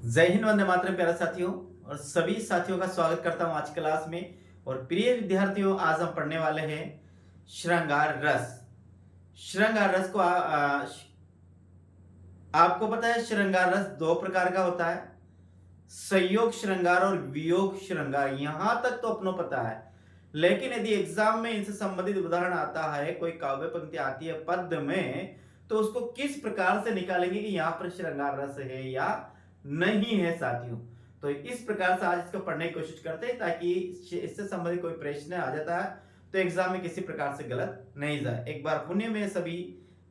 जय हिंद, वंदे मातरम प्यारे साथियों। और सभी साथियों का स्वागत करता हूं आज की क्लास में। और प्रिय विद्यार्थियों, आज हम पढ़ने वाले हैं श्रृंगार रस। श्रृंगार रस को आपको पता है श्रृंगार रस दो प्रकार का होता है, संयोग श्रृंगार और वियोग श्रृंगार। यहां तक तो अपनों पता है, लेकिन यदि एग्जाम में इनसे संबंधित उदाहरण आता है, कोई काव्य पंक्ति आती है पद में, तो उसको किस प्रकार से निकालेंगे कि यहाँ पर श्रृंगार रस है या नहीं है साथियों। तो इस प्रकार से आज इसको पढ़ने की कोशिश करते हैं, ताकि इससे संबंधित कोई प्रश्न आ जाता है तो एग्जाम में किसी प्रकार से गलत नहीं जाए। एक बार पुण्य में सभी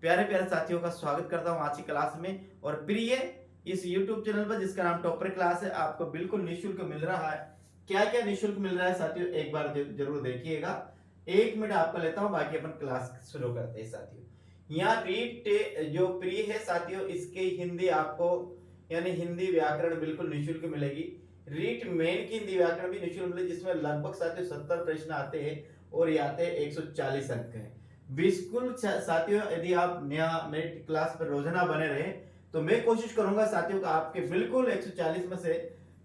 प्यारे प्यारे साथियों का स्वागत करता हूं आज की क्लास में। और प्रिय इस YouTube चैनल पर जिसका नाम टॉपर क्लास है, आपको बिल्कुल निःशुल्क मिल रहा है। क्या क्या निःशुल्क मिल रहा है साथियों, एक बार जरूर देखिएगा। 1 मिनट आपका लेता हूं, बाकी अपन क्लास शुरू करते हैं साथियों। यहाँ रीड जो प्रिय है साथियों, इसके हिंदी आपको यानी हिंदी व्याकरण बिल्कुल निःशुल्क मिलेगी। रीट मेन की हिंदी व्याकरण भी निःशुल्क मिलेगी, जिसमें लगभग साथियों 70 प्रश्न आते हैं और ये आते हैं 140 अंक है। बिल्कुल साथियों, यदि आप यहाँ मेरी क्लास पर रोजाना बने रहे तो मैं कोशिश करूंगा साथियों का आपके बिल्कुल 140 में से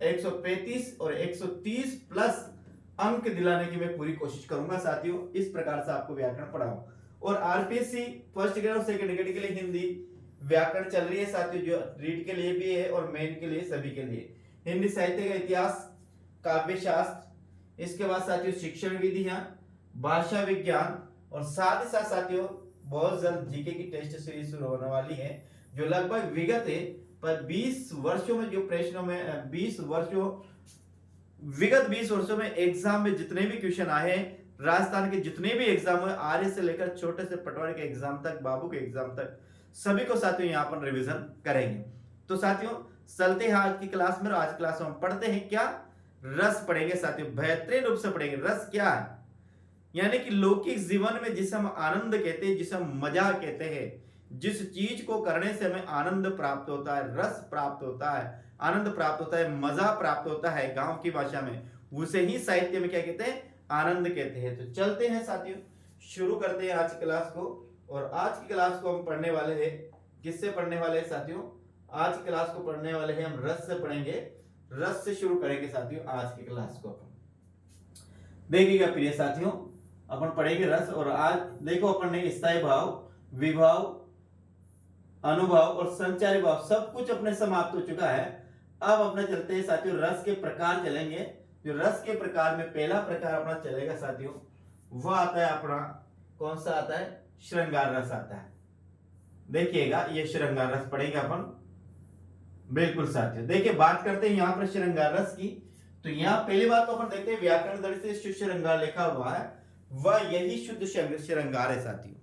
135 और 130 प्लस अंक दिलाने की मैं पूरी कोशिश करूंगा साथियों। इस प्रकार से आपको व्याकरण पढ़ाऊं। और आरपीएससी फर्स्ट ग्रेड और सेकंड ग्रेड के लिए हिंदी व्याकरण चल रही है साथियों, जो रीड के लिए भी है और मेन के लिए, सभी के लिए। हिंदी साहित्य का इतिहास, काव्य शास्त्र, इसके बाद साथियों शिक्षण विधियां, भाषा विज्ञान, और साथ ही साथ साथियों बहुत जल्द जीके की टेस्ट सीरीज शुरू होने वाली है, जो लगभग विगत है पर 20 वर्षों में जो प्रश्नों में 20 वर्षों विगत 20 वर्षों में एग्जाम में जितने भी क्वेश्चन आए हैं, राजस्थान के जितने भी एग्जाम हुए, आर्य से लेकर छोटे से पटवारी के एग्जाम तक, बाबू के एग्जाम तक, सभी को साथियों यहाँ पर रिवीजन करेंगे। तो साथियों चलते हैं आज की क्लास में। आज क्लास में हम पढ़ते हैं क्या, रस पढ़ेंगे साथियों, बेहतरीन रूप से पढ़ेंगे। रस क्या है, यानी कि लौकिक जीवन में जिसे हम आनंद कहते हैं, जिसे हम मजा कहते हैं, जिस चीज को करने से हमें आनंद प्राप्त होता है, रस प्राप्त होता है, आनंद प्राप्त होता है, मजा प्राप्त होता है गांव की भाषा में, उसे ही साहित्य में क्या कहते हैं, आनंद कहते हैं। तो चलते हैं साथियों, शुरू करते हैं आज की क्लास को। और आज की क्लास को हम पढ़ने वाले हैं, किससे पढ़ने वाले हैं साथियों, आज की क्लास को पढ़ने वाले हैं हम रस से पढ़ेंगे। रस से शुरू करेंगे साथियों आज की क्लास को। अपन देखिएगा प्रिय साथियों, अपन पढ़ेंगे रस। और आज देखो अपन ने स्थायी भाव, विभाव, अनुभव और संचारी भाव सब कुछ अपने समाप्त हो चुका है। अब अपने चलते हैं साथियों रस के प्रकार चलेंगे। जो रस के प्रकार में पहला प्रकार अपना चलेगा साथियों, वह आता है अपना, कौन सा आता है, श्रृंगार रस आता है। देखिएगा ये श्रृंगार रस पढ़ेंगे अपन बिल्कुल साथियों। देखिए बात करते हैं यहाँ पर श्रृंगार रस की। तो यहाँ पहली बात तो अपन देखते हैं व्याकरण दृष्टि से शुद्ध श्रृंगार लिखा हुआ है, वह यही शुद्ध श्रृंगार है साथियों।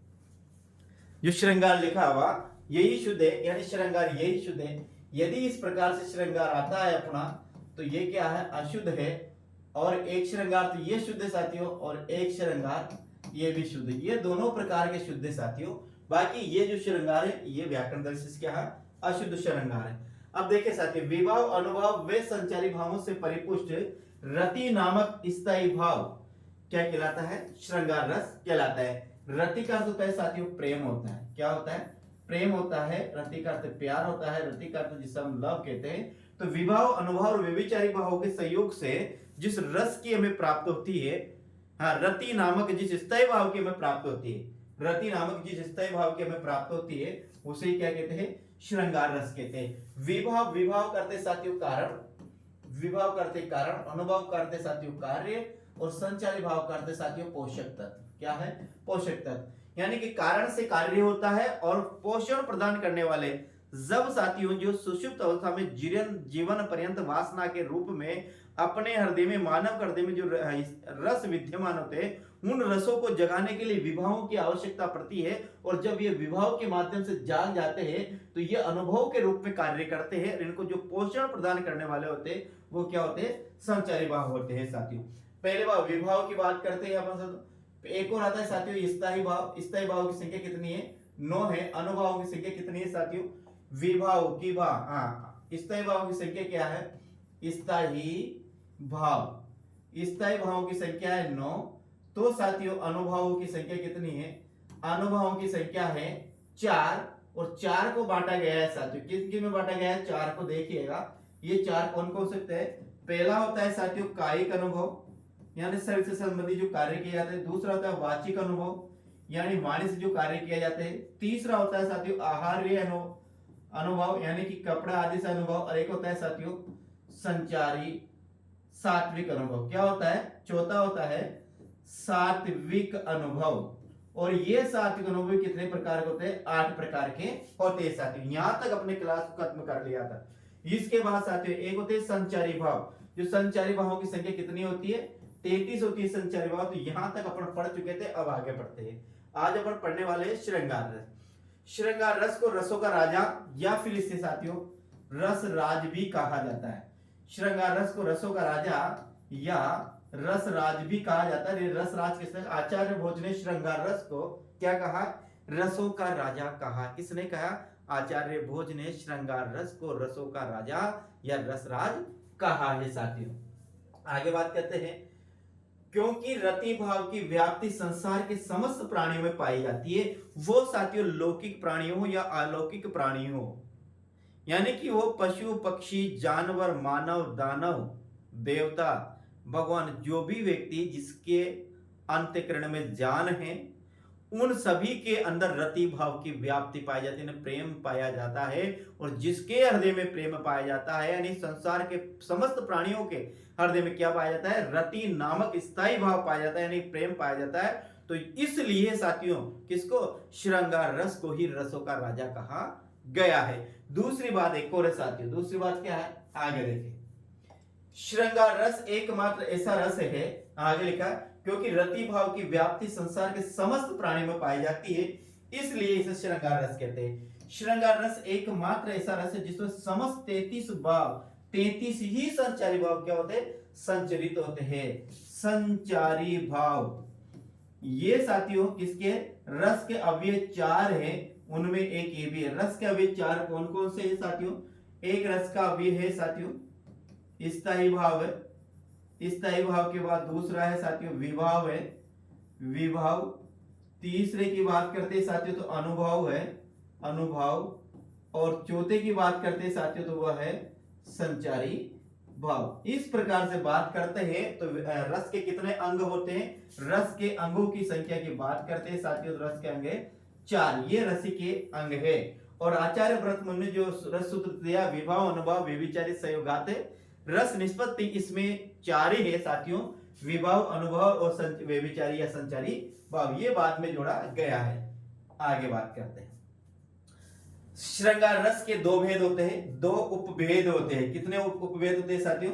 जो श्रृंगार लिखा हुआ यही शुद्ध है, यानी श्रृंगार यही शुद्ध है। यदि इस प्रकार से श्रृंगार आता है अपना, तो ये क्या है, अशुद्ध है। और एक श्रृंगार तो ये शुद्ध है साथियों, और एक श्रृंगार ये भी शुद्ध है। ये दोनों प्रकार के शुद्ध है साथियों। बाकी ये जो श्रृंगार है ये व्याकरण दृष्टि से क्या है, अशुद्ध श्रृंगार है। अब देखिए साथियों, विभाव, अनुभव वे संचारी भावों से परिपुष्ट रति नामक स्थायी भाव क्या कहलाता है, श्रृंगार रस कहलाता है। रति का अर्थ होता है साथियों प्रेम होता है। क्या होता है, प्रेम होता है। रति का अर्थ प्यार होता है। रति का अर्थ जिसे हम लव कहते हैं। तो विभाव, अनुभव और व्यभिचारी भावों के संयोग से जिस रस की हमें प्राप्त होती है, हाँ, रति नामक जिस स्थायी भाव की हमें प्राप्त होती है, रति नामक जिस स्थायी भाव की हमें प्राप्त होती है, उसे क्या कहते हैं, श्रृंगार रस कहते हैं। विभाव, विभाव करते साथियों कारण, विभाव करते कारण, अनुभव करते साथियों कार्य, और संचारी भाव करते साथियों पोषक तत्व। क्या है, पोषक तत्व, यानी कि कारण से कार्य होता है और पोषण प्रदान करने वाले। जब साथियों जो सुषुप्त अवस्था में जीवन पर्यंत वासना के रूप में अपने हृदय में, मानव हृदय में जो रस विद्यमान होते हैं, उन रसों को जगाने के लिए विभावों की आवश्यकता पड़ती है। और जब ये विभाव के माध्यम से जाग जाते हैं तो ये अनुभव के रूप में कार्य करते हैं। इनको जो पोषण प्रदान करने वाले होते हैं वो क्या होते हैं, संचारी भाव होते हैं साथियों। पहले भाव विभाव की बात करते हैं अपन। एक और आता है साथियों स्थायी भाव। स्थायी भाव की संख्या कितनी है, 9 है। अनुभाव की संख्या कितनी है साथियों, विभाव की भाव, हाँ, स्थायी भाव की संख्या क्या है, स्थायी भाव, स्थायी भावों की संख्या है 9। तो साथियों अनुभावों की संख्या कितनी है, अनुभावों की संख्या है 4। और 4 को बांटा गया है साथियों, किस किस में बांटा गया है, 4 को देखिएगा, ये चार कौन कौन सकते हैं? पहला होता है साथियों कायिक अनुभव, यानी शरीर से संबंधित जो कार्य किए जाते हैं। दूसरा होता है वाचिक अनुभव, यानी वाणी से जो कार्य किए जाते हैं। तीसरा होता है साथियों आहार्य अनुभव, यानी कि कपड़ा आदि से अनुभव। और एक होता है साथियों संचारी सात्विक अनुभव। क्या होता है? चौथा होता है सात्विक अनुभव। और ये सात्विक अनुभव कितने प्रकार के होते हैं? 8 प्रकार के होते हैं साथियों। यहां तक अपने क्लास को खत्म कर लिया था। इसके बाद साथियों एक होते हैं संचारी भाव। जो संचारी भावों की संख्या कितनी होती है? 33 होती है संचारी भाव। तो यहां तक अपन पढ़ चुके थे, अब आगे बढ़ते हैं। आज अपन पढ़ने वाले हैं श्रृंगार रस। श्रृंगार रस को रसों का राजा या फिर इससे साथियों रस राज भी कहा जाता है। श्रृंगार रस को रसों का राजा या रस राज भी कहा जाता है। रस राज किसने? आचार्य भोज ने श्रृंगार रस को क्या कहा? रसों का राजा कहा। किसने कहा? आचार्य भोज ने श्रृंगार रस को रसों का राजा या रस राज कहा है साथियों। आगे बात करते हैं। क्योंकि रति भाव की व्याप्ति संसार के समस्त प्राणियों में पाई जाती है, वो साथियों लौकिक प्राणियों या अलौकिक प्राणियों, यानी कि वो पशु पक्षी जानवर मानव दानव देवता भगवान, जो भी व्यक्ति जिसके अंतःकरण में जान है, उन सभी के अंदर रति भाव की व्याप्ति पाई जाती है, प्रेम पाया जाता है। और जिसके हृदय में प्रेम पाया जाता है, यानी संसार के समस्त प्राणियों के हृदय में क्या पाया जाता है? रति नामक स्थायी भाव पाया जाता है, यानी प्रेम पाया जाता है। तो इसलिए साथियों किसको? श्रृंगार रस को ही रसों का राजा कहा गया है। दूसरी बात एक और है साथियों। दूसरी बात क्या है? आगे देखिए। श्रृंगार रस एकमात्र ऐसा रस है, आगे लिखा, क्योंकि रति भाव की व्याप्ति संसार के समस्त प्राणियों में पाई जाती है, इसलिए इसे श्रृंगार रस कहते हैं। श्रृंगार रस एकमात्र ऐसा रस है जिसमें समस्त 33 भाव, 33 ही संचारी भाव क्या होते हैं? संचरित होते हैं। संचारी भाव ये साथियों किसके? रस के अवयव 4 है, उनमें एक ये भी है। रस के अवयव 4 कौन कौन से है साथियों? एक रस का अवयव है साथियों स्थायी भाव है। स्थायी भाव के बाद दूसरा है साथियों विभाव है। विभाव तीसरे की बात करते हैं साथियों तो अनुभव है, अनुभव। और चौथे की बात करते हैं साथियों तो वह है संचारी भाव। इस प्रकार से बात करते हैं तो रस के कितने अंग होते हैं? रस के अंगों की संख्या की बात करते हैं साथियों तो रस के अंग 4, ये रस के अंग है। और आचार्य भरत मुनि ने जो रस सूत्र दिया, विभाव अनुभव व्यभिचारी संयोगात, रस निष्पत्ति इसमें 4 ही है साथियों, विभाव अनुभव और व्यभिचारी या संचारी भाव, ये बाद में जोड़ा गया है। आगे बात करते हैं। श्रृंगार रस के 2 भेद होते हैं, 2 उपभेद होते हैं। कितने उपभेद होते हैं साथियों?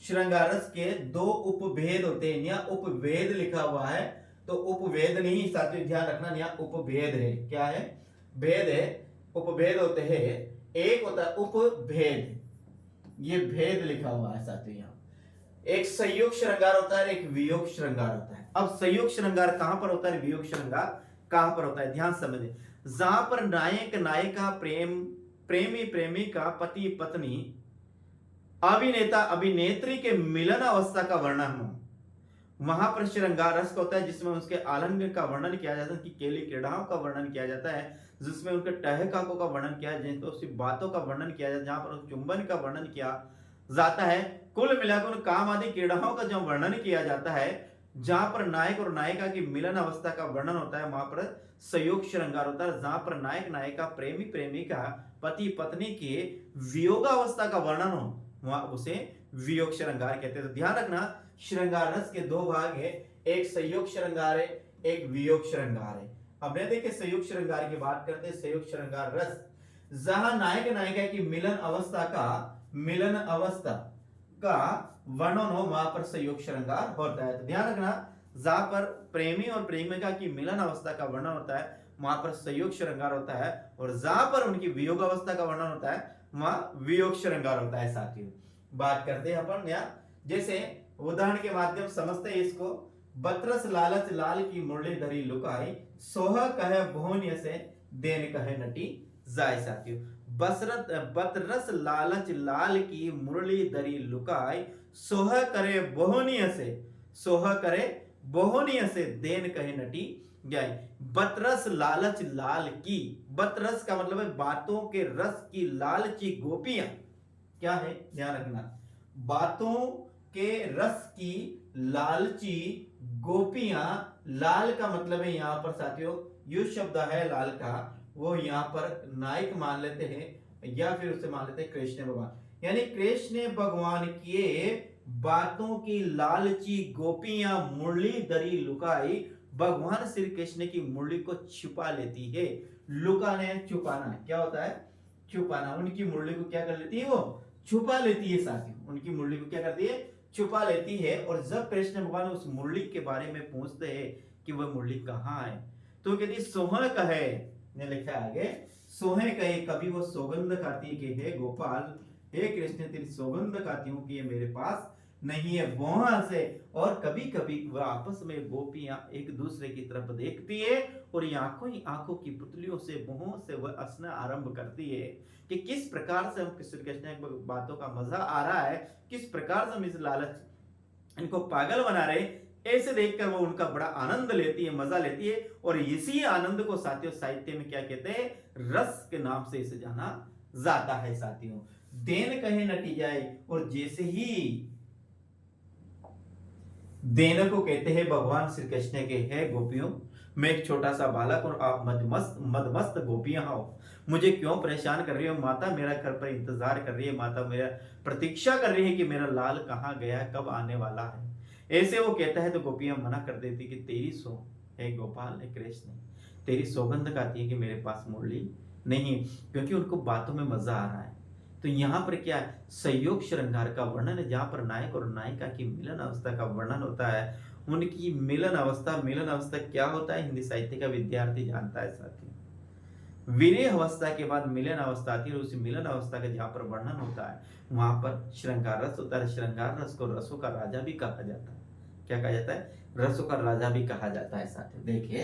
श्रृंगार रस के 2 उपभेद होते हैं। यहाँ उपभेद लिखा हुआ है तो उपभेद नहीं साथियों, ध्यान रखना, यहाँ उपभेद है। क्या है? भेद है। उपभेद होते हैं। एक होता है उपभेद, ये भेद लिखा हुआ है साथियों। यहाँ एक संयोग श्रृंगार होता है, एक वियोग श्रृंगार होता है। अब संयोग श्रृंगार कहां पर होता है, वियोग श्रृंगार कहां पर होता है? ध्यान समझे। जहां पर नायक नायिका प्रेमी प्रेमिका पति पत्नी अभिनेता अभिनेत्री के मिलन अवस्था का वर्णन हो, वहां पर श्रृंगार रस होता है, जिसमें उसके आलिंगन का वर्णन किया जाता है, उनकी केली क्रीड़ाओं का वर्णन किया जाता है, जिसमें उनके टहकाकों का वर्णन किया जाता है, उसकी बातों का वर्णन किया जाता है, जहां पर चुंबन का वर्णन किया जाता है। कुल मिलाकर उन काम आदि क्रीड़ाओं का जो वर्णन किया जाता है, जहां पर नायक और नायिका की मिलन अवस्था का वर्णन होता है, वहां पर संयोग श्रृंगार होता है। जहां पर नायक नायिका प्रेमी प्रेमिका पति पत्नी के वियोगावस्था का वर्णन हो, वहां उसे वियोग श्रृंगार कहते हैं। तो ध्यान रखना, श्रृंगार रस के 2 भाग है, एक संयोग श्रृंगार है, एक वियोग श्रृंगार है। अब देखिए संयोग श्रृंगार की बात करते हैं। संयोग श्रृंगार रस जहां नायक नायिका की मिलन अवस्था का वर्णन हो, वहां पर संयोग श्रृंगार होता है। तो ध्यान रखना, जहां पर प्रेमी और प्रेमिका की मिलन अवस्था का वर्णन होता है, वहां पर संयोग श्रृंगार होता है, और जहां पर उनकी वियोग अवस्था का वर्णन होता है, वहां वियोग श्रृंगार होता है साथियों। बात करते हैं अपन यहाँ, जैसे उदाहरण के माध्यम समझते हैं इसको। बतरस लालच लाल की मुरली धरी लुकाई, सोह कहे भोन्य से देन कहे नटी जाय साथियों। बतरस लालच लाल की मुरली धरी लुकाई, सोह करे बोहनिय से देन कहे नटी जाय। बतरस लालच लाल की, बतरस का मतलब है बातों के रस की लालची गोपियां, क्या है, ध्यान रखना, बातों के रस की लालची गोपियां, लाल का मतलब है यहां पर साथियों, यो शब्द है लाल का, वो यहां पर नायक मान लेते हैं या फिर उसे मान लेते हैं कृष्ण भगवान, यानी कृष्ण भगवान के बातों की लालची गोपियां मुरली दरी लुकाई भगवान श्री कृष्ण की मुरली को छुपा लेती है। लुकाने छुपाना क्या होता है, छुपाना, उनकी मुरली को क्या कर लेती है, वो छुपा लेती है साथियों, उनकी मुरली को क्या करती है, छुपा लेती है। और जब कृष्ण भगवान उस मुरली के बारे में पूछते हैं कि वह मुरली कहाँ है, तो कहती सोह कहे, ने लिखा है आगे, सोहे कहे, कभी वो सौगंध खाती कि हे गोपाल, हे कृष्ण तेरी सौगंध खाती हूँ कि ये मेरे पास नहीं है, वहां से। और कभी कभी वह आपस में गोपियां एक दूसरे की तरफ देखती है और ये आंखों ही आंखों की पुतलियों से मुंहों से वह हंसना आरंभ करती है कि किस प्रकार से हम श्री कृष्ण की बातों का मजा आ रहा है, किस प्रकार से हम इस लालच इनको पागल बना रहे, ऐसे देखकर वो उनका बड़ा आनंद लेती है, मजा लेती है। और इसी आनंद को साथियों साहित्य में क्या कहते हैं, रस के नाम से इसे जाना जाता है साथियों। देन कहे नटी जाए, और जैसे ही देन को कहते हैं भगवान श्री कृष्ण के, है गोपियों मैं एक छोटा सा बालक और आप मदमस्त गोपियां हो, मुझे क्यों परेशान कर रही हो माता, मेरा घर पर इंतजार कर रही है माता, मेरा प्रतीक्षा कर रही है कि मेरा लाल कहाँ गया, कब आने वाला है। ऐसे वो कहता है तो गोपियां मना कर देती कि तेरी सो, हे गोपाल, हे कृष्ण, तेरी सौगंध खाती है कि मेरे पास मुरली नहीं, क्योंकि उनको बातों में मजा आ रहा है। तो यहाँ पर क्या है, संयोग श्रृंगार का वर्णन है, जहां पर नायक और नायिका की मिलन अवस्था का वर्णन होता है। उनकी मिलन अवस्था क्या होता है, हिंदी साहित्य का विद्यार्थी जानता है साथियों। वीर्य अवस्था के बाद मिलन अवस्था आती है, उस मिलन अवस्था का जहां पर वर्णन होता है वहां पर श्रृंगार रस होता है। श्रृंगार रस को रसों का राजा भी कहा जाता है। क्या कहा जाता है, रसों का राजा भी कहा जाता है साथियों। देखिए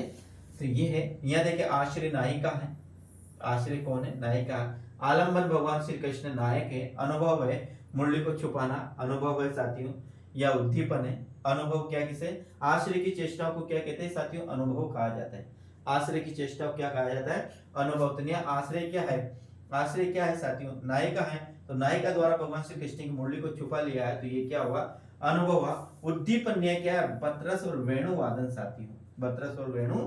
तो ये है, यहाँ देखिए आश्रय नायिका है, आश्रय कौन है, नायिका। आलंबन भगवान श्री कृष्ण नायक है, अनुभव है मुरली को छुपाना, अनुभव है साथियों, या उद्दीपन है। अनुभव क्या किसे, आश्रय की चेष्टाओं को क्या कहते हैं साथियों, अनुभव कहा जाता है। आश्रय की चेष्टा को क्या कहा जाता है, अनुभव। तो आश्रय क्या है, आश्रय क्या है साथियों, नायिका है, तो नायिका द्वारा भगवान श्री कृष्ण की मुरली को छुपा लिया है, तो ये क्या हुआ, अनुभव हुआ। उद्दीपन क्या है, बतरस और वेणु वादन साथियों, बतरस और वेणु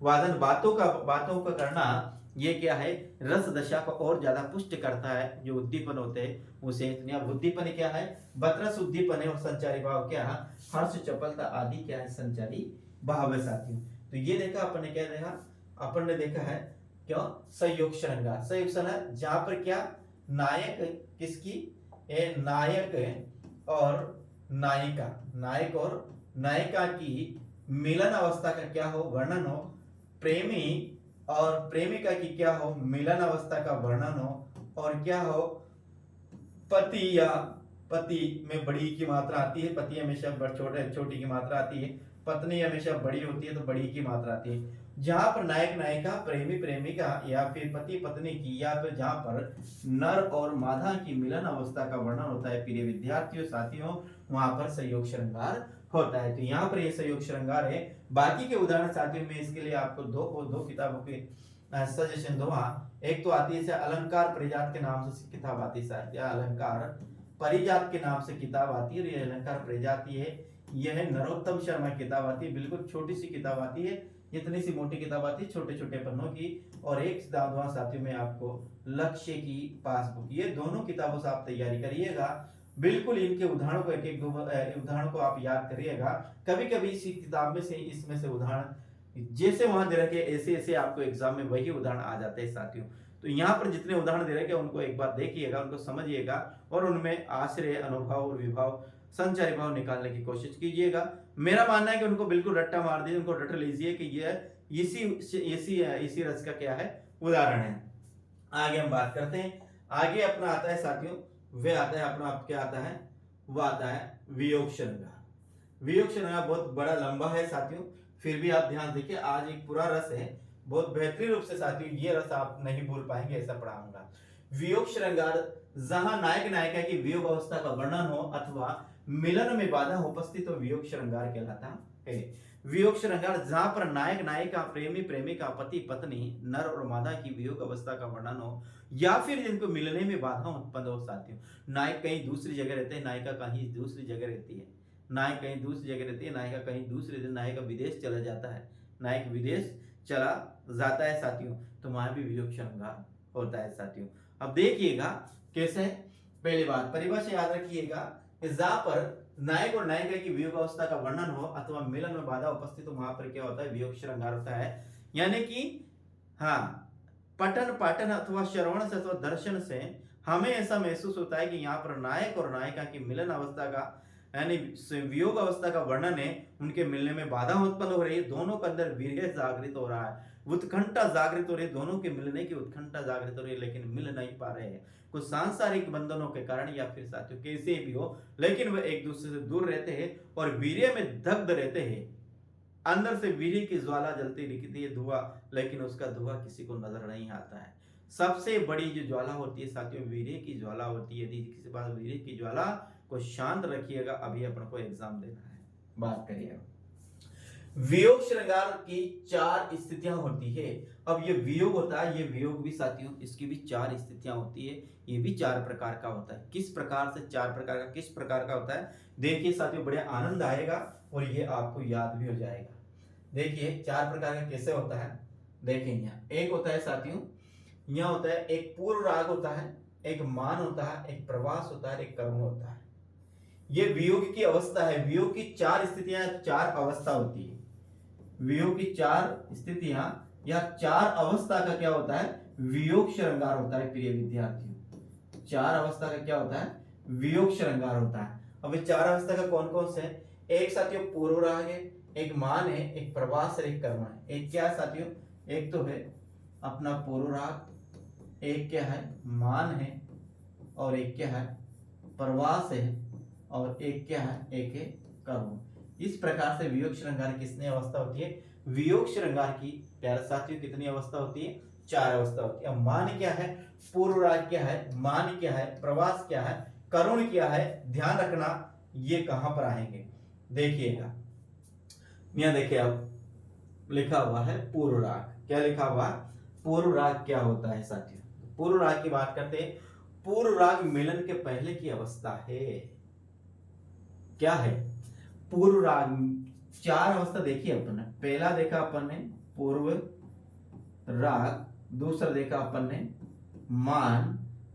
वादन, बातों का करना, ये क्या है, रस दशा को और ज्यादा पुष्ट करता है, जो उद्दीपन होते हैं उसे। उद्दीपन क्या है, बतरस उद्दीपन है, और संचारी भाव क्या है, हर्ष चपलता आदि क्या है, संचारी भाव है साथियों। तो ये देखा अपन ने, क्या देखा, अपन ने देखा है क्यों, संयोग श्रृंगार, संयोग श्रृंगार जहां पर क्या, नायक किसकी, नायक और नायिका, नायक और नायिका की मिलन अवस्था का क्या हो, वर्णन हो, प्रेमी और प्रेमिका की क्या हो, मिलन अवस्था का वर्णन हो, और क्या हो, पति या पति में बड़ी की मात्रा आती है, पति हमेशा छोटी की मात्रा आती है, पत्नी हमेशा बड़ी होती है तो बड़ी की मात्रा आती है। जहां पर नायक नायिका, प्रेमी प्रेमिका, या फिर पति पत्नी की, या फिर जहां पर नर और मादा की मिलन अवस्था का वर्णन होता है प्रिय विद्यार्थियों साथियों, वहां पर संयोग श्रृंगार होता है। तो यहाँ पर ये संयोग श्रृंगार है। बाकी के उदाहरण साथियों में इसके लिए आपको दो किताबों के सजेशन दूंगा। एक तो आती है अलंकार परिजात के नाम से किताब आती है, साहित्य अलंकार परिजात के नाम से किताब आती है। ये अलंकार परिजात है, यह है नरोत्तम शर्मा की किताब आती है, बिल्कुल छोटी सी किताब आती है, इतनी सी मोटी किताब आती है, छोटे छोटे पन्नों की। और एक किताब साथियों में आपको लक्ष्य की पासबुक, ये दोनों किताबों से आप तैयारी करिएगा। बिल्कुल इनके उदाहरणों को एक दो उदाहरण को आप याद करिएगा। कभी कभी इसी किताब में से, इसमें से उदाहरण जैसे वहां दे रखे ऐसे ऐसे आपको एग्जाम में वही उदाहरण आ जाते हैं साथियों। तो यहाँ पर जितने उदाहरण दे रखे उनको एक बार देखिएगा, उनको समझिएगा, और उनमें आश्रय, अनुभव और विभाव, संचारी भाव निकालने की कोशिश कीजिएगा। मेरा मानना है कि उनको बिल्कुल रट्टा मार दीजिए, उनको रट लीजिए कि ये इसी रस का क्या है, उदाहरण है। आगे हम बात करते हैं। आगे अपना आता है साथियों, वे आता है अपना, क्या आता है, वो आता है वियोग श्रृंगार। वियोग श्रृंगार बहुत बड़ा लंबा है साथियों, फिर भी आप ध्यान देखिए, आज एक पूरा रस है, बहुत बेहतरीन रूप से साथियों ये रस आप नहीं भूल पाएंगे, ऐसा पढ़ाऊंगा। वियोग श्रृंगार जहां नायक नायिका की वियोग अवस्था का वर्णन हो अथवा मिलन में बाधा उपस्थित हो, वियोग श्रृंगार कहलाता है। वियोग श्रृंगार जहां पर नायक नायिका प्रेमी प्रेमिका पति पत्नी नर और मादा की वियोग अवस्था का वर्णन हो या फिर जिनको मिलने में बाधा उत्पन्न हो साथियों। नायक कहीं दूसरी जगह रहते हैं, नायिका कहीं दूसरी जगह रहती है, नायक कहीं दूसरी जगह रहती है, नायिका कहीं दूसरी, नायिका विदेश चला जाता है, नायक विदेश चला जाता है साथियों, तो वहां भी वियोग श्रृंगार होता है साथियों। अब देखिएगा कैसे, पहली बात परिभाषा याद रखिएगा कि जहां पर नायक और नायिका की वियोग अवस्था का वर्णन हो अथवा मिलन में बाधा उपस्थित हो वहां पर क्या होता है, वियोग श्रृंगार होता है। यानी कि हाँ, पठन पाठन अथवा श्रवण से अथवा दर्शन से हमें ऐसा महसूस होता है कि यहाँ पर नायक और नायिका की मिलन अवस्था का यानी वियोग अवस्था का वर्णन है, उनके मिलने में बाधा उत्पन्न हो रही है, दोनों के अंदर वीर्य जागृत हो रहा है, उत्कंठा जागृत हो रही है, दोनों के मिलने की उत्कंठा जागृत हो रही है, लेकिन मिल नहीं पा रहे हैं कुछ सांसारिक बंधनों के कारण या फिर साथियों कैसे भी हो, लेकिन वह एक दूसरे से दूर रहते हैं और वीर्य में दग्ध रहते हैं। अंदर से वीर्य की ज्वाला जलती दिखती है धुआं, लेकिन उसका धुआं किसी को नजर नहीं आता है। सबसे बड़ी जो ज्वाला होती है साथियों वीर्य की ज्वाला होती है। यदि किसी पास वीर्य की ज्वाला को शांत रखिएगा, अभी अपन को एग्जाम देना है, बात करिएगा। वियोग श्रृंगार की 4 स्थितियां होती है। अब ये वियोग होता है, ये वियोग भी साथियों इसकी भी 4 स्थितियां होती है, ये भी 4 प्रकार का होता है। किस प्रकार से 4 प्रकार का, किस प्रकार का होता है देखिए साथियों, बड़े आनंद आएगा और ये आपको याद भी हो जाएगा। देखिए 4 प्रकार का कैसे होता है, देखिए यहाँ एक होता है साथियों, यहाँ होता है एक पूर्व राग होता है, एक मान होता है, एक प्रवास होता है, एक कर्म होता है। ये वियोग की अवस्था है। वियोग की 4 स्थितियां, 4 अवस्था होती है। वियोग की 4 स्थितियां या 4 अवस्था का क्या होता है, वियोग श्रृंगार होता है प्रिय विद्यार्थियों। 4 अवस्था का क्या होता है, वियोग श्रृंगार होता है। अब ये 4 अवस्था का कौन कौन से है, एक साथियों पूर्व राग है, एक मान है, एक प्रवास है, एक कर्म है। एक क्या है साथियों, एक तो है अपना पूर्व राग, एक क्या है मान है, और एक क्या है प्रवास है, और एक क्या है, एक है कर्म। इस प्रकार से वियोग श्रृंगार की कितनी अवस्था होती है, वियोग श्रृंगार की प्यारे साथियों कितनी अवस्था होती है, 4 अवस्था होती है। अब मान क्या है, पूर्व राग क्या है, मान क्या है, प्रवास क्या है, करुण क्या है, ध्यान रखना ये कहां पर आएंगे देखिएगा। यहां देखिए अब लिखा हुआ है पूर्व राग, क्या लिखा हुआ है, पूर्व राग क्या होता है साथियों। पूर्व राग की बात करते हैं, पूर्व राग मिलन के पहले की अवस्था है। क्या है पूर्व राग, 4 अवस्था देखिए अपन ने, पहला देखा अपन ने पूर्व राग, दूसरा देखा अपन ने मान,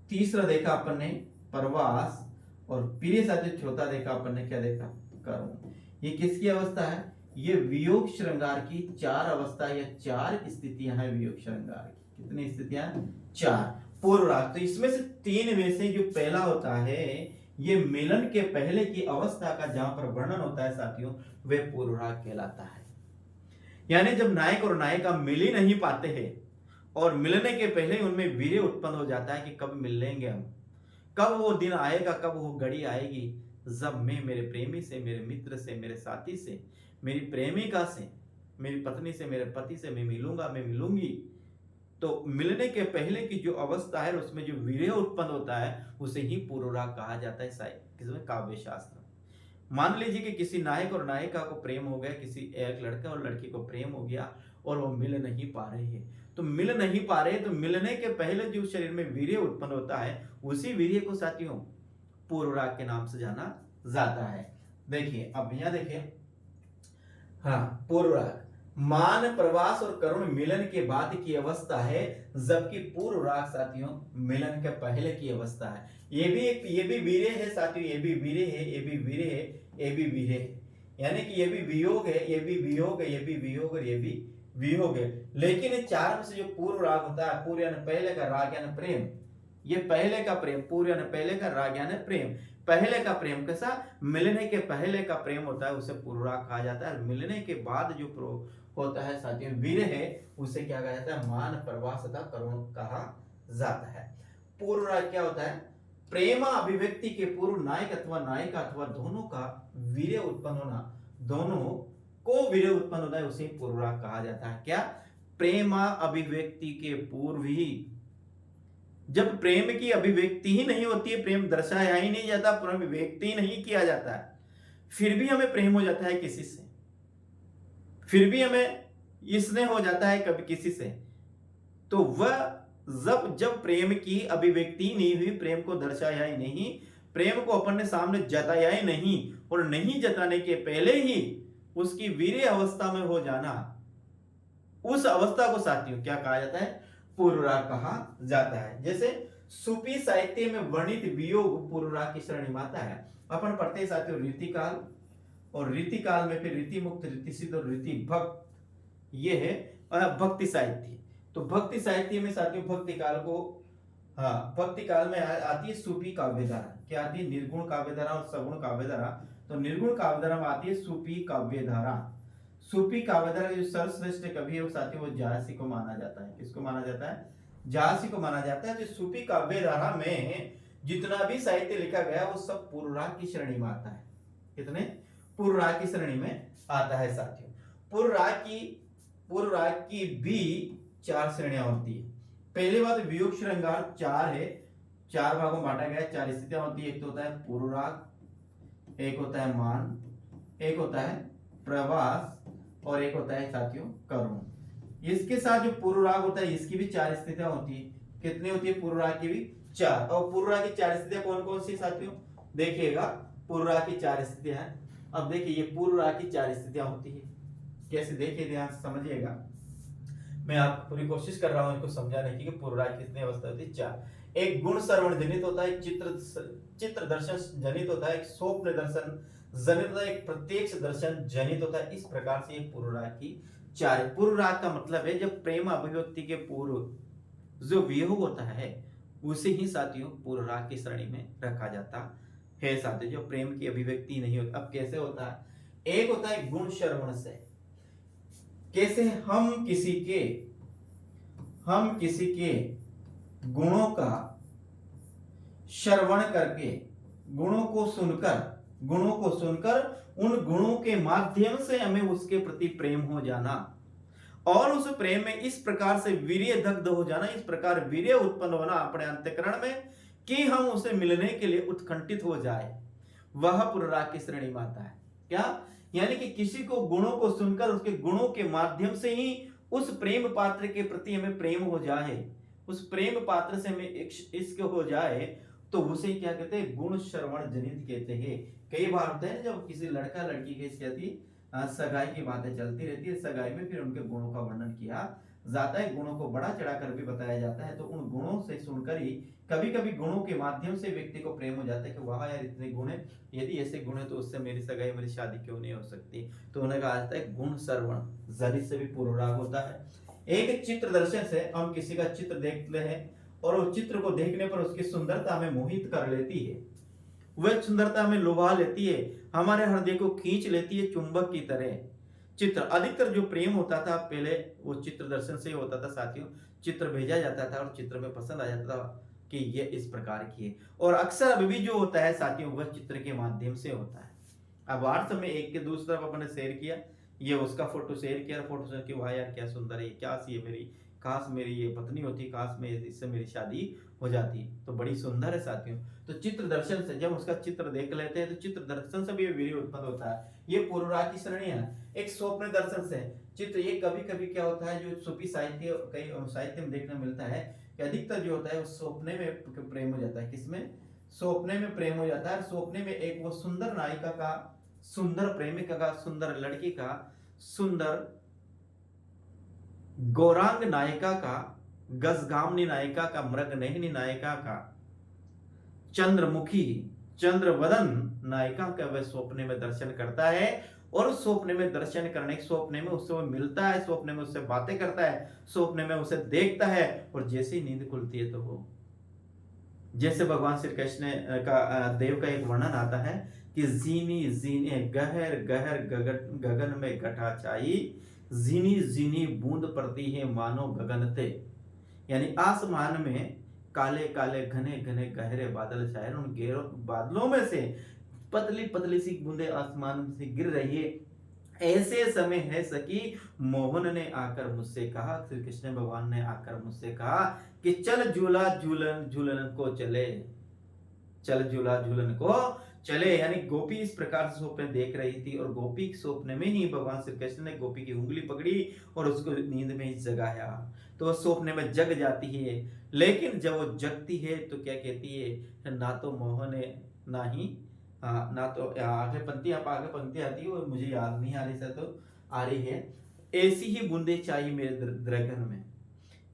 तीसरा देखा अपन ने प्रवास, और प्रिय साथी चौथा देखा अपन ने क्या देखा, कर्म। ये किसकी अवस्था है, ये वियोग श्रृंगार की 4 अवस्था या 4 स्थितियां हैं वियोग श्रृंगार की। कितनी स्थितियां, 4। पूर्व राग, तो इसमें से 3 में से जो पहला होता है ये मिलन के पहले की अवस्था का जहां पर वर्णन होता है साथियों, वह पूर्व राग कहलाता है। यानी जब नायक और नायिका मिल ही नहीं पाते हैं और मिलने के पहले उनमें वीर्य उत्पन्न हो जाता है कि कब मिल लेंगे हम, कब वो दिन आएगा, कब वो घड़ी आएगी जब मैं मेरे प्रेमी से, मेरे मित्र से, मेरे साथी से, मेरी प्रेमिका से, मेरी पत्नी से, मेरे पति से मैं मिलूंगा, मैं मिलूंगी। तो मिलने के पहले की जो अवस्था है उसमें जो वीर्य उत्पन्न होता है उसे ही पूर्व राग कहा जाता है किसमें, काव्य शास्त्र। मान लीजिए कि किसी नायक और नायिका को प्रेम हो गया, किसी एक लड़का और लड़की को प्रेम हो गया और वो मिल नहीं पा रहे हैं, तो मिल नहीं पा रहे तो मिलने के पहले जो शरीर में वीर्य उत्पन्न होता है उसी वीर्य को साथियों पूर्व राग के नाम से जाना जाता है। देखिए अब यहां देखिए, हाँ पूर्व राग मान, प्रवास और करुण मिलन के बाद की अवस्था है, जबकि पूर्व राग साथियों मिलन के पहले की अवस्था है। ये भी वीर्य है साथियों, ये भी वीर्य है, ये भी वीर्य है, ये भी वीर्य है। यानी कि ये भी वियोग है, ये भी वियोग है, ये भी वियोग और ये भी वियोग है। लेकिन इन 4 में से जो पूर्व राग होता है, पूर्व यानी पहले का, राग यानी प्रेम, ये पहले का प्रेम, पूर्व यानी पहले का, राग यानी प्रेम। पहले का प्रेम कैसा, मिलने के पहले का प्रेम होता है उसे पूर्व राग कहा जाता है। मिलने के बाद जो होता है साथियों वीर्य है उसे क्या कहा जाता है, मान, प्रवास तथा करुण कहा जाता है। पूर्व राग क्या होता है, प्रेम अभिव्यक्ति के पूर्व नायक अथवा नायिका अथवा दोनों का वीर्य उत्पन्न होना, दोनों को वीर्य उत्पन्न होता है उसे पूर्व राग कहा जाता है। क्या, प्रेम अभिव्यक्ति के पूर्व ही, जब प्रेम की अभिव्यक्ति ही नहीं होती है, प्रेम दर्शाया ही नहीं जाता, प्रेम व्यक्त ही नहीं किया जाता है, फिर भी हमें प्रेम हो जाता है किसी से, फिर भी हमें स्नेह हो जाता है कभी किसी से, तो वह जब जब प्रेम की अभिव्यक्ति नहीं हुई, प्रेम को दर्शाया ही नहीं, प्रेम को अपन ने सामने जताया ही नहीं, और नहीं जताने के पहले ही उसकी वीर्य अवस्था में हो जाना, उस अवस्था को साथियों क्या कहा जाता है? पूर्व राग कहा जाता है। जैसे सूफी साहित्य में वर्णित वियोग पूर्व राग की श्रेणी में आता है। अपन पढ़ते हैं साथियों रीतिकाल, और रीतिकाल में फिर रीति मुक्त, रीति सिद्ध और रीति भक्त, ये है भक्ति साहित्य। तो भक्ति साहित्य में साथियों भक्ति काल को, हाँ भक्ति काल में आती है सूफी काव्य धारा। क्या आती है? निर्गुण काव्य धारा और सगुण काव्य धारा। तो निर्गुण काव्य धारा में आती है सूफी काव्य धारा। सूफी काव्य धारा जो सर्वश्रेष्ठ कवि है वो साथियों वो जायसी को माना जाता है। किसको माना जाता है? जायसी को माना जाता है। तो सूफी काव्य धारा में जितना भी साहित्य लिखा गया वो सब पूर्व राग की श्रेणी में आता है। कितने? पूर्व राग की श्रेणी में आता है साथियों। पूर्व राग की भी 4 श्रेणियां होती है। पहली बात वियोग श्रृंगार 4 है, 4 भागों में बांटा गया है, 4 स्थितियां होती है। एक तो होता है पूर्व राग, एक होता है मान, एक होता है प्रवास, और एक होता है साथियों करुण। इसके साथ जो पूर्व राग होता है इसकी भी 4 स्थितियां होती है। कितनी होती है? पूर्व राग की भी 4। और पूर्व राग की 4 स्थितियां कौन कौन सी साथियों? देखिएगा, पूर्व राग की 4 स्थितियां हैं। अब देखिए ये पूर्व राग की 4 स्थितियां होती है, कैसे? देखिए ध्यान से समझिएगा, मैं आपको पूरी कोशिश कर रहा हूं इनको समझाने की कि पूर्व राग कितनी अवस्था होती है? 4। एक गुण श्रवण जनित होता है, एक चित्र दर्शन जनित होता है, एक स्वप्न दर्शन जनित होता है, एक प्रत्यक्ष दर्शन जनित होता है। इस प्रकार से ये पूर्व राग की 4। पूर्व राग का मतलब है जब प्रेम अभिव्यक्ति के पूर्व जो वियोग होता है उसे ही साथियों पूर्व राग की श्रेणी में रखा जाता है साथियों, जो प्रेम की अभिव्यक्ति नहीं होती। अब कैसे होता है? एक होता है गुण श्रवण से। कैसे? हम किसी के गुणों का श्रवण करके, गुणों को सुनकर उन गुणों के माध्यम से हमें उसके प्रति प्रेम हो जाना, और उस प्रेम में इस प्रकार से वीर्य दग्ध हो जाना, इस प्रकार वीर्य उत्पन्न होना अपने अंतःकरण में कि हम उसे मिलने के लिए उत्कंठित हो जाए, वह पूर्व राग की श्रेणी में आता है। क्या? यानी कि किसी को गुणों को सुनकर उसके गुणों के माध्यम से ही उस प्रेम पात्र के प्रति हमें प्रेम हो जाए, उस प्रेम पात्र से हमें इश्क हो जाए, तो उसे क्या कहते हैं? गुण श्रवण जनित कहते हैं। कई बार होता है जब किसी लड़का लड़की की सगाई की बातें चलती रहती है, सगाई में फिर उनके गुणों का वर्णन किया जाता है, गुणों को बड़ा चढ़ाकर भी बताया जाता है। तो उन गुणों से सुनकर ही कभी कभी गुणों के माध्यम से व्यक्ति को प्रेम हो जाता है कि वाह यार इतने गुण है, यदि ऐसे गुण है तो उससे मेरी सगाई, मेरी शादी क्यों नहीं हो सकती। तो उन्हें कहा जाता है गुण श्रवण जनित से भी पूर्व राग होता है। एक चित्र दर्शन से हम किसी का चित्र देखते हैं और उस चित्र को देखने पर उसकी सुंदरता हमें मोहित कर लेती है, वह सुंदरता हमें लुभा लेती है, हमारे हृदय को खींच लेती है चुंबक की तरह। चित्र, अधिकतर जो प्रेम होता था पहले वो चित्र दर्शन से ही होता था साथियों। चित्र भेजा जाता था और चित्र में पसंद आ जाता था कि ये इस प्रकार की है, और अक्सर अभी भी जो होता है साथियों वह चित्र के माध्यम से होता है। अब व्हाट्सएप में एक के दूसरी तरफ अपने शेयर किया, ये उसका फोटो शेयर किया, फोटो शेयर किया, वाह यार क्या सुंदर है, क्या सी है मेरी, काश मेरी ये पत्नी होती, काश में इससे मेरी शादी हो जाती, तो बड़ी सुंदर है साथियों। तो चित्र दर्शन से जब उसका चित्र देख लेते हैं तो चित्र दर्शन से भी वीर्य उत्पन्न होता है, ये पूर्व राग की श्रेणी है। एक स्वप्न दर्शन से चित्र, ये कभी कभी क्या होता है जो सूफी साहित्य, कई साहित्य में देखने मिलता है कि अधिकतर जो होता है वो स्वप्ने में प्रेम हो जाता है। किसमें? स्वप्ने में प्रेम हो जाता है। स्वप्ने में एक वो सुंदर नायिका का, सुंदर प्रेमिका का, सुंदर लड़की का, सुंदर गौरांग नायिका का, गजगामनी नायिका का, मृगनयनी नायिका का, चंद्रमुखी चंद्रवदन नायिका का वह स्वप्ने में दर्शन करता है, और स्वप्ने में दर्शन करने, स्वप्ने में उससे वो मिलता है, स्वप्ने में उससे बातें करता है, स्वप्ने में उसे देखता है, और जैसे ही नींद खुलती है तो वो, जैसे भगवान श्री कृष्ण का देव का एक वर्णन आता है कि जीनी जीने गहर गहर गगन में घटा छाई, जीनी जीनी बूंद पड़ती है मानो गगन ते, यानी आसमान में काले काले घने घने गहरे बादल छाए, उन गहरे बादलों में से पतली पतली सी बूंदे आसमान से गिर रही है। ऐसे समय है सकी मोहन ने आकर मुझसे कहा, श्री कृष्ण भगवान ने आकर मुझसे कहा कि चल झूला झूलन झूलन को चले, चल झूला झूलन को चले, यानी गोपी इस प्रकार से स्वप्न देख रही थी और गोपी के स्वप्न में ही भगवान श्री कृष्ण ने गोपी की उंगली पकड़ी और उसको नींद में ही जगाया। तो वह स्वप्न में जग जाती है, लेकिन जब वो जगती है तो क्या कहती है, ना तो मोहन है ना ही ना तो आगे पंक्ति, आप आगे पंक्ति आती है वो मुझे याद नहीं आ रही सर, तो आ रही है, ऐसी ही बूंदे चाहिए मेरे द्रगन में।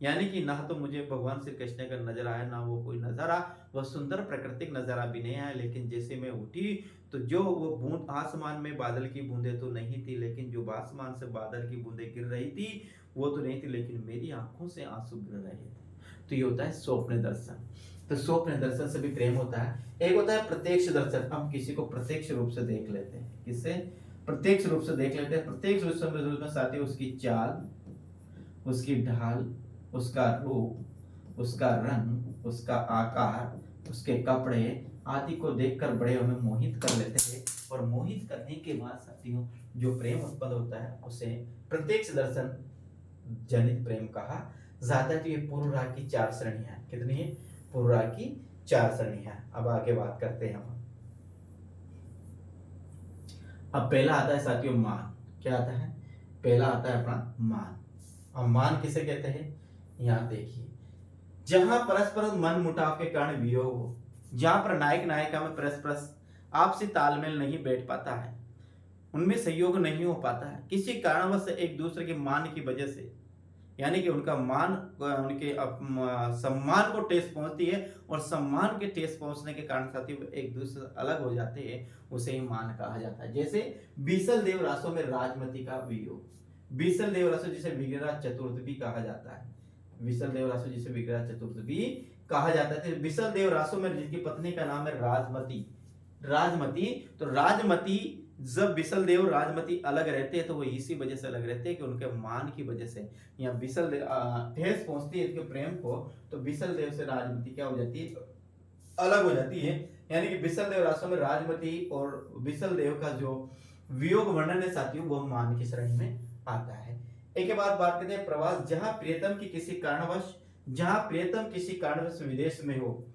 यानी कि ना तो मुझे भगवान श्री कृष्ण का नजर आया, ना वो कोई नजारा, वह सुंदर प्राकृतिक नजारा भी नहीं आया, लेकिन जैसे मैं उठी तो जो वो बूंद, आसमान में बादल की बूंदे तो नहीं थी, लेकिन जो आसमान से बादल की बूंदे गिर रही थी वो तो नहीं थी, लेकिन मेरी आंखों से आंसू गिर रहे थे। तो ये होता है स्वप्न दर्शन। तो स्वप्न दर्शन से भी प्रेम होता है। एक होता है प्रत्यक्ष दर्शन, हम किसी को प्रत्यक्ष रूप से देख लेते हैं। किससे? प्रत्यक्ष रूप से देख लेते हैं। प्रत्यक्ष रूप में साथ ही उसकी चाल, उसकी ढाल, उसका रूप, उसका रंग, उसका आकार, उसके कपड़े आदि को देखकर बड़े हमें मोहित कर लेते हैं। और मोहित करने के बाद साथियों जो प्रेम उत्पन्न होता है उसे प्रत्यक्ष दर्शन जनित प्रेम कहा जाता है। तो ये पूर्व राग की 4 श्रेणियां। कितनी है? पूर्व राग की 4 श्रेणियां। अब आगे बात करते हैं हम। अब पहला आता है साथियों मान। क्या आता है? पहला आता है अपना मान। अब मान किसे कहते हैं? यहां देखिए, जहां परस्पर मन मुटाव के कारण वियोग हो, जहां पर नायक नायिका में परस्पर आपसी तालमेल नहीं बैठ पाता है, उनमें सहयोग नहीं हो पाता है, किसी कारणवश एक दूसरे के मान की वजह से, यानी कि उनका मान, उनके सम्मान को ठेस पहुंचती है और सम्मान के ठेस पहुंचने के कारण साथी एक दूसरे से अलग हो जाते हैं, उसे ही मान कहा जाता है। जैसे बीसल देव रासों में राजमती का वियोग। बीसल देव रासो जिसे विग्रह चतुर्थ भी कहा जाता है। विसल देव रासो जिसे विग्रह चतुर्थ भी कहा जाता है। विसल देव रासो में जिसकी पत्नी का नाम है राजमती। राजमती, तो राजमती जब बिसल देव राजमती अलग रहते हैं तो वो इसी वजह से अलग रहते हैं कि उनके मान की वजह से, या बिसल देव ठेस पहुंचती है इनके प्रेम को, तो बिसल देव से राजमती क्या हो जाती है? अलग हो जाती है। यानी कि बिसल देव रासों में राजमती और बिसल देव का जो वियोग वर्णन है साथियों वो मान की श्रेणी में आता है। एक के बाद बात करते हैं प्रवास। जहां प्रियतम किसी कारणवश विदेश में हो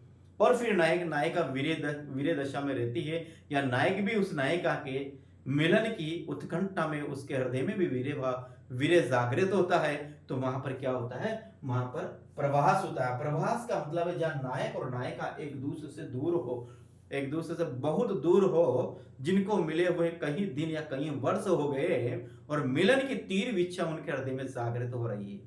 और फिर नायक नायिका वीर्य दशा में रहती है, या नायक भी उस नायिका के मिलन की उत्कंठा में उसके हृदय में भी वीर्य जागृत होता है, तो वहां पर क्या होता है? वहां पर प्रवास होता है। प्रवास का मतलब है जहां नायक और नायिका एक दूसरे से दूर हो, एक दूसरे से बहुत दूर हो, जिनको मिले हुए कई दिन या कई वर्ष हो गए और मिलन की तीव्र इच्छा उनके हृदय में जागृत हो रही है,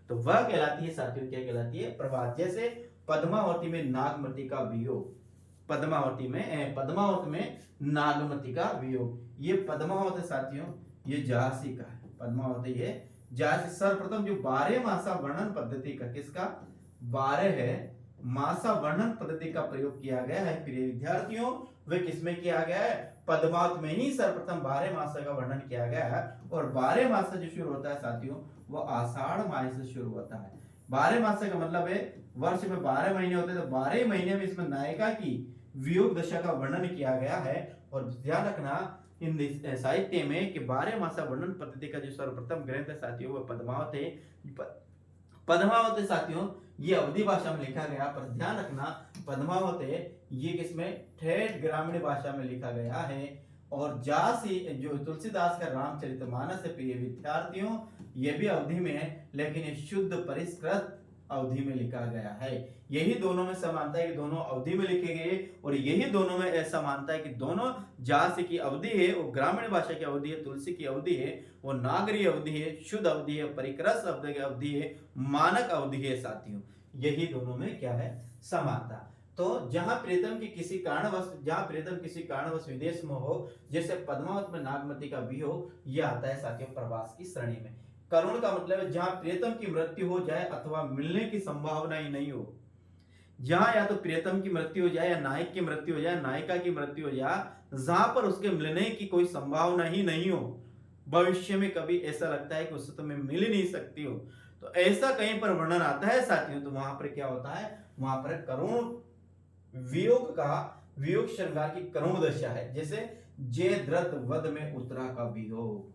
तो वह कहलाती है साथियों, क्या कहलाती है? प्रवास। जैसे पद्मावती में नागमती का वियोग। पद्मावती में नागमती का वियोग। ये पद्मावती साथियों ये झांसी का है। पद्मावती ये झांसी। सर्वप्रथम जो 12 मासा वर्णन पद्धति का, किसका? 12 है मासा वर्णन पद्धति का प्रयोग किया गया है प्रिय विद्यार्थियों। वे किसमें किया गया है? पद्मावत में ही सर्वप्रथम 12 मासा का वर्णन किया गया है। और 12 मासा जो शुरू होता है साथियों वो आषाढ़ माह से शुरू होता है। 12 मास का मतलब है वर्ष में 12 महीने होते हैं, तो 12 महीने में इसमें नायिका की वियोग दशा का वर्णन किया गया है। और ध्यान रखना हिंदी साहित्य में कि 12 मासा वर्णन पद्धति का जो सर्वप्रथम ग्रंथ है साथियों वो पद्मावत है। पद्मावत है साथियों ये अवधी भाषा में लिखा गया, पर ध्यान रखना पद्मावत है ये किसमें? ठेठ ग्रामीण भाषा में लिखा गया है। और जासी जो तुलसीदास का रामचरितमानस है प्रिय विद्यार्थियों ये भी अवधि में है, लेकिन ये शुद्ध परिष्कृत अवधि में लिखा गया है। यही दोनों में समानता है कि दोनों अवधि में लिखे गए, और यही दोनों में ऐसा मानता है कि दोनों जासी की अवधि है वो ग्रामीण भाषा की अवधि है, तुलसी की अवधि है वो नागरी अवधि है, शुद्ध अवधि है, परिकृत अवधि की अवधि है, मानक अवधि है साथियों। यही दोनों में क्या है? समानता। तो जहां प्रीतम किसी कारणवश विदेश में हो, जैसे पद्मावत में नागमती का वियोग, यह आता है साथियों प्रवास की श्रेणी में। करुण का मतलब है जहां प्रियतम की मृत्यु हो जाए अथवा मिलने की संभावना ही नहीं हो। जहां या तो प्रियतम की मृत्यु हो जाए, या नायक की मृत्यु हो जाए, नायिका की मृत्यु हो जाए, जहां पर उसके मिलने की कोई संभावना ही नहीं हो, भविष्य में कभी ऐसा लगता है कि उससे तो मैं मिल ही नहीं सकती हो, तो ऐसा कहीं पर वर्णन आता है साथियों, तो वहां पर क्या होता है? वहां पर करुण वियोग श्रृंगार की करुण दशा है। जैसे जयद्रथ वध में उत्तरा का वियोग।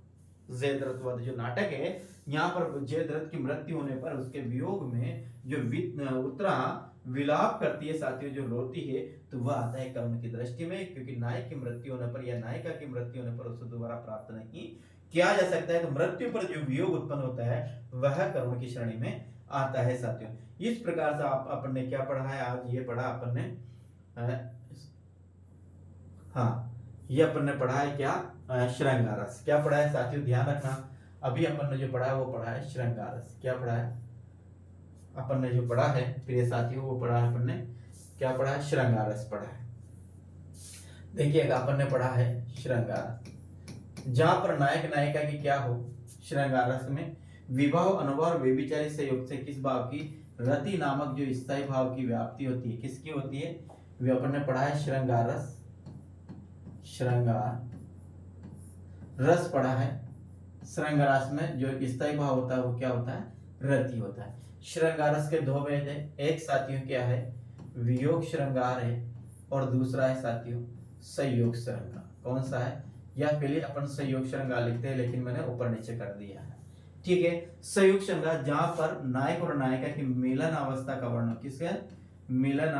जयद्रथ वध जो नाटक है, यहाँ पर जयद्रथ की मृत्यु होने पर उसके वियोग में जो उत्तरा विलाप करती है साथियों, जो रोती है, तो वह आता है करुण की दृष्टि में, क्योंकि नायक की मृत्यु होने पर या नायिका की मृत्यु होने पर उसे दोबारा प्राप्त नहीं किया जा सकता है। तो मृत्यु पर जो वियोग उत्पन्न होता है वह करुण की श्रेणी में आता है साथियों। इस प्रकार से आप अपन ने क्या पढ़ा है आज, ये पढ़ा अपन ने हाँ, ये अपन ने पढ़ा है क्या, श्रृंगार रस। क्या पढ़ा है साथियों, ध्यान रखना, अभी अपन ने जो पढ़ा है वो पढ़ा है श्रृंगार रस। क्या पढ़ा है अपन ने, जो पढ़ा है प्रिय साथियों, वो पढ़ा है अपन ने, क्या पढ़ा है, श्रृंगार रस पढ़ा है। देखिएगा अपन ने पढ़ा है श्रृंगार, जहां पर नायक नायिका की क्या हो, श्रृंगार रस में विवाह अनुभव और व्यभिचारी संयोग से किस भाव की, रति नामक जो स्थायी भाव की व्याप्ति होती है, किसकी होती है, वे अपन ने पढ़ा है श्रृंगार रस। श्रृंगार रस पढ़ा है। श्रृंगार रस में जो स्थायी भाव होता है वो क्या होता है, रति होता है। श्रृंगार रस के दो भेद है, एक साथियों क्या है, वियोग श्रृंगार है, और दूसरा है साथियों संयोग श्रृंगार। कौन सा है, या पहले अपन संयोग श्रृंगार लिखते हैं, लेकिन मैंने ऊपर नीचे कर दिया है, ठीक है। संयोग श्रृंगार जहां पर नायक और नायिका की मिलन अवस्था का वर्णन, किसके मिलन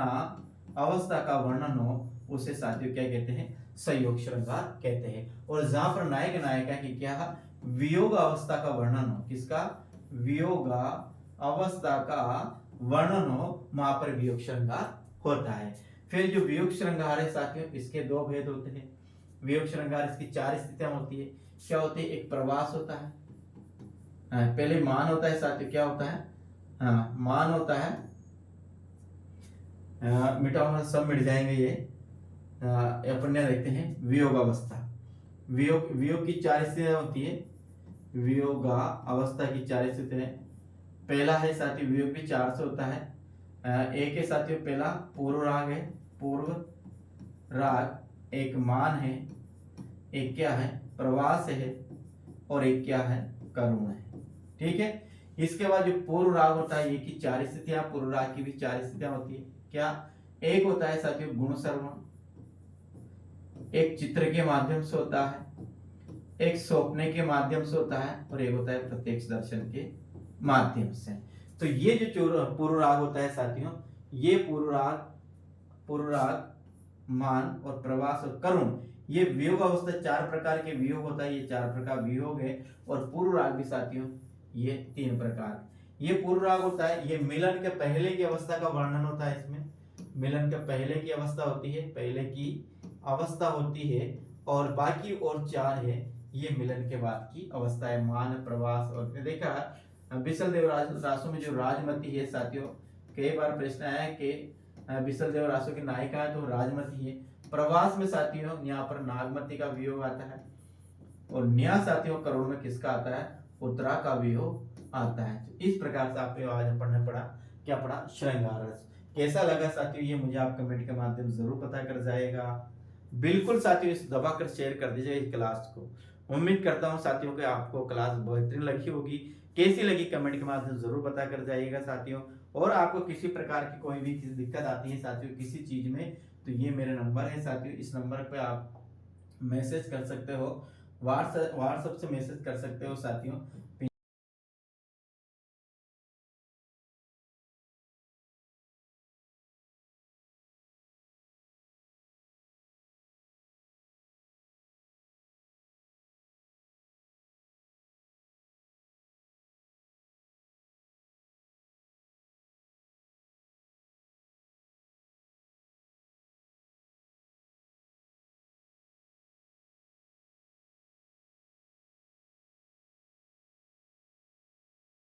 अवस्था का वर्णन हो, उसे साथियों क्या कहते हैं, संयोग श्रृंगार कहते हैं। और जहां पर नायक नायिका की क्या वियोग अवस्था का वर्णन हो, किसका, वियोग अवस्था का वर्णन हो, वहां पर वियोग श्रृंगार होता है। फिर जो वियोग श्रृंगार है साथियों, इसके दो भेद होते हैं। वियोग श्रृंगार इसकी चार स्थितियां होती है। क्या होती है, एक प्रवास होता है, पहले मान होता है साथियों, क्या होता है, मान होता है, मिटाओ सब मिट जाएंगे ये, अपन देखते हैं वियोग अवस्था। वियोग की चार स्थितियां होती है, वियोग अवस्था की चार स्थितियां। पहला है साथियों, वियोग भी चार से होता है। एक है साथियों, पहला पूर्व राग है, पूर्व राग, एक मान है, एक क्या है, प्रवास है, और एक क्या है, करुण है, ठीक है। इसके बाद जो पूर्व राग होता है, ये की चार स्थितियां, पूर्व राग की भी चार स्थितियां होती है। क्या, एक होता है साथियों गुण श्रवण, एक चित्र के माध्यम से होता है, एक सौंपने के माध्यम से होता है, और एक होता है प्रत्यक्ष दर्शन के माध्यम से। तो ये जो पूर्व राग होता है साथियों, ये पूर्व राग, मान और प्रवास और करुण, ये वियोग अवस्था, चार प्रकार के वियोग होता है, ये चार प्रकार वियोग है। और पूर्व राग भी साथियों ये तीन प्रकार। ये पूर्व राग होता है, ये मिलन के पहले की अवस्था का वर्णन होता है। इसमें मिलन के पहले की अवस्था होती है, पहले की अवस्था होती है, और बाकी और चार है ये मिलन के बाद की अवस्था है, मान, प्रवास। और देखा बिसल देव रासो में जो राजमती है साथियों, कई बार प्रश्न आया है कि बिसल देव रासो की नायिका है तो राजमती है। प्रवास में साथियों यहाँ पर नागमती का वियोग आता है, और न्याय साथियों करुण में किसका आता है, उत्तरा का वियोग आता है। तो इस प्रकार से आपको आज पढ़ना पड़ा, क्या पढ़ा, श्रृंगार रस। कैसा लगा साथियों, ये मुझे आप कमेंट के माध्यम से जरूर पता कर जाएगा। बिल्कुल साथियों इस दबाकर शेयर कर दीजिए इस क्लास को। उम्मीद करता हूँ साथियों कि आपको क्लास बेहतरीन लगी होगी। कैसी लगी कमेंट के माध्यम से जरूर पता कर जाइएगा साथियों। और आपको किसी प्रकार की कोई भी दिक्कत आती है साथियों किसी चीज में, तो ये मेरा नंबर है साथियों, इस नंबर पे आप मैसेज कर सकते हो, व्हाट्सएप से मैसेज कर सकते हो साथियों।